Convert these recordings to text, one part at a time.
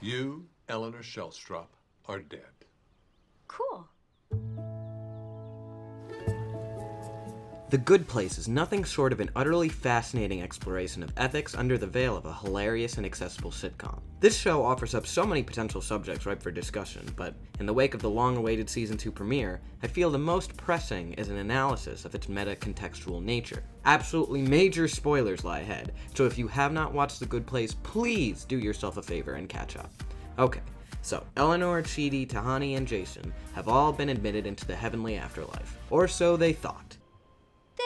You, Eleanor Shellstrop, are dead. Cool. The Good Place is nothing short of an utterly fascinating exploration of ethics under the veil of a hilarious and accessible sitcom. This show offers up so many potential subjects ripe for discussion, but in the wake of the long-awaited Season 2 premiere, I feel the most pressing is an analysis of its meta-contextual nature. Absolutely major spoilers lie ahead, so if you have not watched The Good Place, please do yourself a favor and catch up. Okay, so Eleanor, Chidi, Tahani, and Jason have all been admitted into the heavenly afterlife, or so they thought.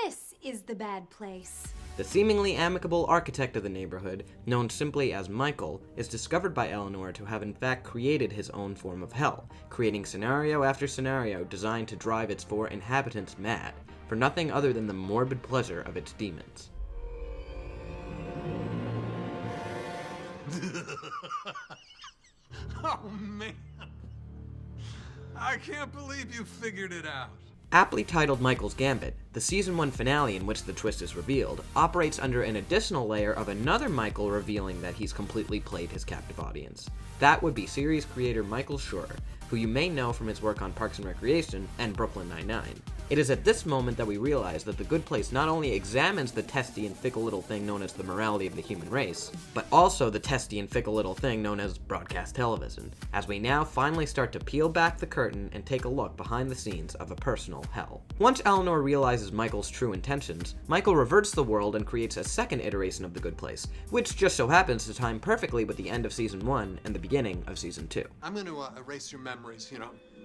This is the bad place. The seemingly amicable architect of the neighborhood, known simply as Michael, is discovered by Eleanor to have in fact created his own form of hell, creating scenario after scenario designed to drive its four inhabitants mad, for nothing other than the morbid pleasure of its demons. Oh, man. I can't believe you figured it out. Aptly titled Michael's Gambit, the Season 1 finale in which the twist is revealed operates under an additional layer of another Michael revealing that he's completely played his captive audience. That would be series creator Michael Schur, who you may know from his work on Parks and Recreation and Brooklyn Nine-Nine. It is at this moment that we realize that The Good Place not only examines the testy and fickle little thing known as the morality of the human race, but also the testy and fickle little thing known as broadcast television, as we now finally start to peel back the curtain and take a look behind the scenes of a personal hell. Once Eleanor realizes Michael's true intentions, Michael reverts the world and creates a second iteration of The Good Place, which just so happens to time perfectly with the end of Season 1 and the beginning of Season 2. I'm going to erase your memories,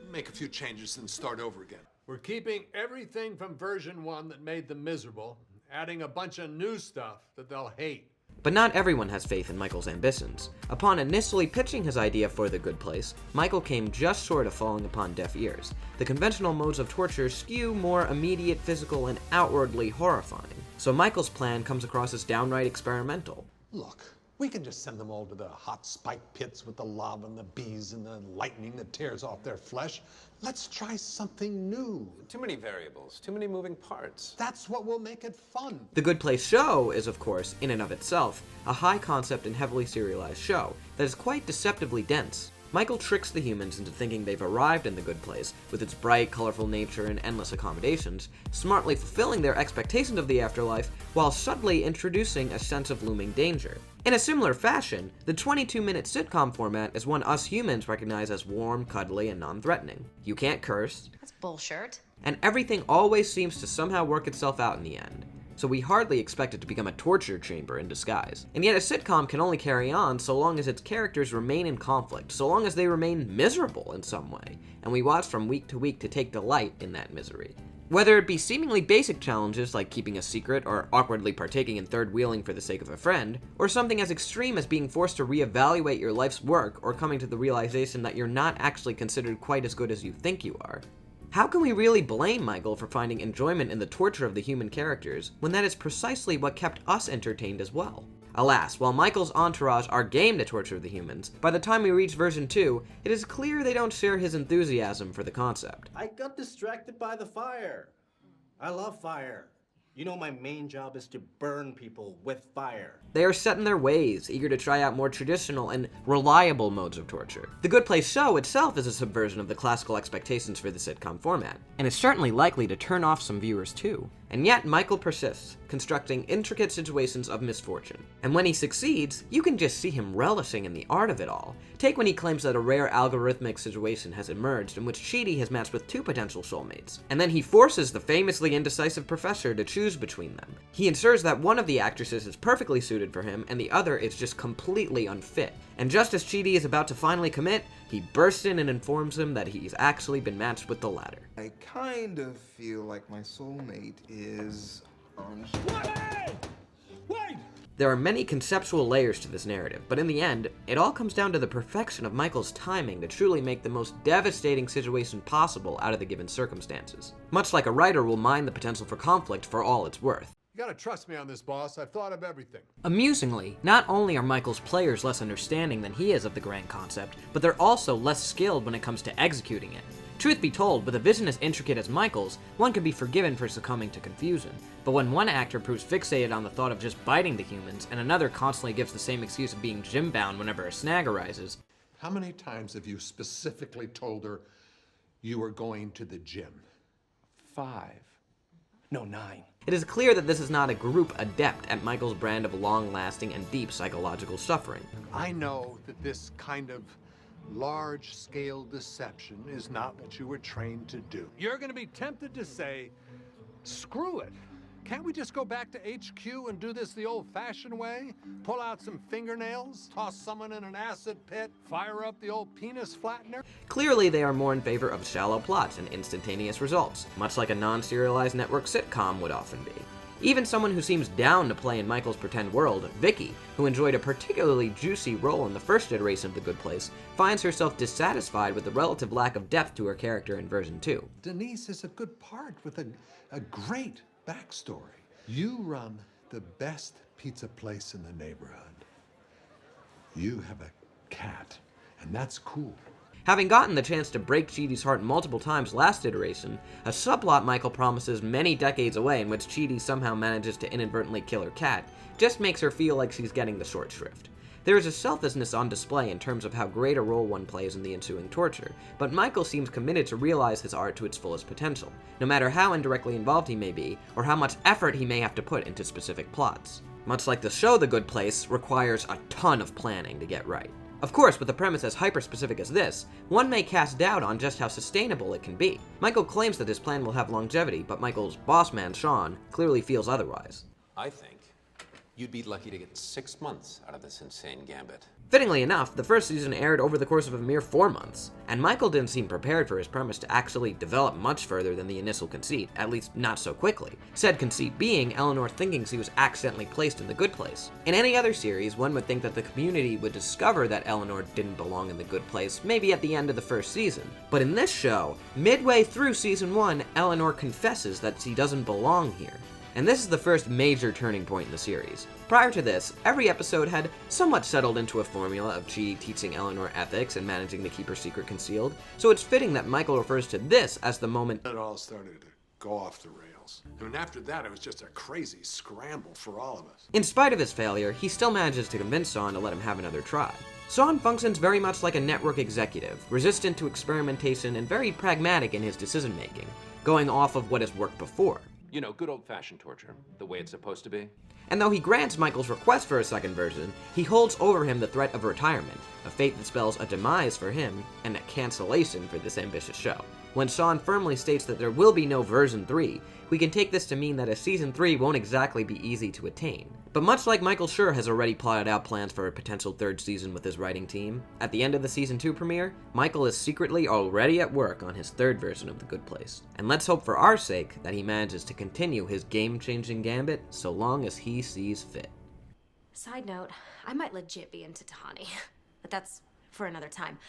make a few changes and start over again. We're keeping everything from version 1 that made them miserable, adding a bunch of new stuff that they'll hate. But not everyone has faith in Michael's ambitions. Upon initially pitching his idea for The Good Place, Michael came just short of falling upon deaf ears. The conventional modes of torture skew more immediate, physical, and outwardly horrifying. So Michael's plan comes across as downright experimental. Look, we can just send them all to the hot spike pits with the lava and the bees and the lightning that tears off their flesh. Let's try something new. Too many variables, too many moving parts. That's what will make it fun. The Good Place show is, of course, in and of itself, a high-concept and heavily serialized show that is quite deceptively dense. Michael tricks the humans into thinking they've arrived in the Good Place, with its bright, colorful nature and endless accommodations, smartly fulfilling their expectations of the afterlife, while subtly introducing a sense of looming danger. In a similar fashion, the 22-minute sitcom format is one us humans recognize as warm, cuddly, and non-threatening. You can't curse. That's bullshit. And everything always seems to somehow work itself out in the end. So we hardly expect it to become a torture chamber in disguise. And yet a sitcom can only carry on so long as its characters remain in conflict, so long as they remain miserable in some way, and we watch from week to week to take delight in that misery. Whether it be seemingly basic challenges like keeping a secret or awkwardly partaking in third wheeling for the sake of a friend, or something as extreme as being forced to reevaluate your life's work or coming to the realization that you're not actually considered quite as good as you think you are. How can we really blame Michael for finding enjoyment in the torture of the human characters when that is precisely what kept us entertained as well? Alas, while Michael's entourage are game to torture the humans, by the time we reach version 2, it is clear they don't share his enthusiasm for the concept. I got distracted by the fire. I love fire. You know my main job is to burn people with fire. They are set in their ways, eager to try out more traditional and reliable modes of torture. The Good Place show itself is a subversion of the classical expectations for the sitcom format, and is certainly likely to turn off some viewers too. And yet Michael persists, constructing intricate situations of misfortune. And when he succeeds, you can just see him relishing in the art of it all. Take when he claims that a rare algorithmic situation has emerged in which Chidi has matched with two potential soulmates, and then he forces the famously indecisive professor to choose between them. He ensures that one of the actresses is perfectly suited for him and the other is just completely unfit. And just as Chidi is about to finally commit, he bursts in and informs him that he's actually been matched with the latter. I kind of feel like my soulmate is on... Wait! There are many conceptual layers to this narrative, but in the end, it all comes down to the perfection of Michael's timing to truly make the most devastating situation possible out of the given circumstances. Much like a writer will mine the potential for conflict for all it's worth. You gotta trust me on this, boss. I've thought of everything. Amusingly, not only are Michael's players less understanding than he is of the grand concept, but they're also less skilled when it comes to executing it. Truth be told, with a vision as intricate as Michael's, one can be forgiven for succumbing to confusion. But when one actor proves fixated on the thought of just biting the humans, and another constantly gives the same excuse of being gym-bound whenever a snag arises, How many times have you specifically told her you were going to the gym? 5. No, 9. It is clear that this is not a group adept at Michael's brand of long-lasting and deep psychological suffering. I know that this kind of large-scale deception is not what you were trained to do. You're going to be tempted to say, screw it. Can't we just go back to HQ and do this the old-fashioned way? Pull out some fingernails, toss someone in an acid pit, fire up the old penis flattener? Clearly, they are more in favor of shallow plots and instantaneous results, much like a non-serialized network sitcom would often be. Even someone who seems down to play in Michael's pretend world, Vicky, who enjoyed a particularly juicy role in the first iteration of The Good Place, finds herself dissatisfied with the relative lack of depth to her character in version 2. Denise is a good part with a great backstory. You run the best pizza place in the neighborhood. You have a cat, and that's cool. Having gotten the chance to break Chidi's heart multiple times last iteration, a subplot Michael promises many decades away in which Chidi somehow manages to inadvertently kill her cat just makes her feel like she's getting the short shrift. There is a selflessness on display in terms of how great a role one plays in the ensuing torture, but Michael seems committed to realize his art to its fullest potential, no matter how indirectly involved he may be, or how much effort he may have to put into specific plots. Much like the show The Good Place requires a ton of planning to get right. Of course, with a premise as hyper-specific as this, one may cast doubt on just how sustainable it can be. Michael claims that his plan will have longevity, but Michael's boss man, Sean, clearly feels otherwise. I think you'd be lucky to get 6 months out of this insane gambit. Fittingly enough, the first season aired over the course of a mere 4 months, and Michael didn't seem prepared for his premise to actually develop much further than the initial conceit, at least not so quickly. Said conceit being Eleanor thinking she was accidentally placed in the good place. In any other series, one would think that the community would discover that Eleanor didn't belong in the good place maybe at the end of the first season. But in this show, midway through season 1, Eleanor confesses that she doesn't belong here. And this is the first major turning point in the series. Prior to this, every episode had somewhat settled into a formula of Chidi teaching Eleanor ethics and managing to keep her secret concealed, so it's fitting that Michael refers to this as the moment It all started to go off the rails. I mean, after that, it was just a crazy scramble for all of us. In spite of his failure, he still manages to convince Sean to let him have another try. Sean functions very much like a network executive, resistant to experimentation and very pragmatic in his decision-making, going off of what has worked before. You know, good old-fashioned torture, the way it's supposed to be. And though he grants Michael's request for a second version, he holds over him the threat of retirement, a fate that spells a demise for him and a cancellation for this ambitious show. When Sean firmly states that there will be no version 3, we can take this to mean that a season 3 won't exactly be easy to attain. But much like Michael Schur has already plotted out plans for a potential third season with his writing team, at the end of the season 2 premiere, Michael is secretly already at work on his third version of The Good Place. And let's hope for our sake that he manages to continue his game-changing gambit so long as he sees fit. Side note, I might legit be into Tahani. But that's for another time.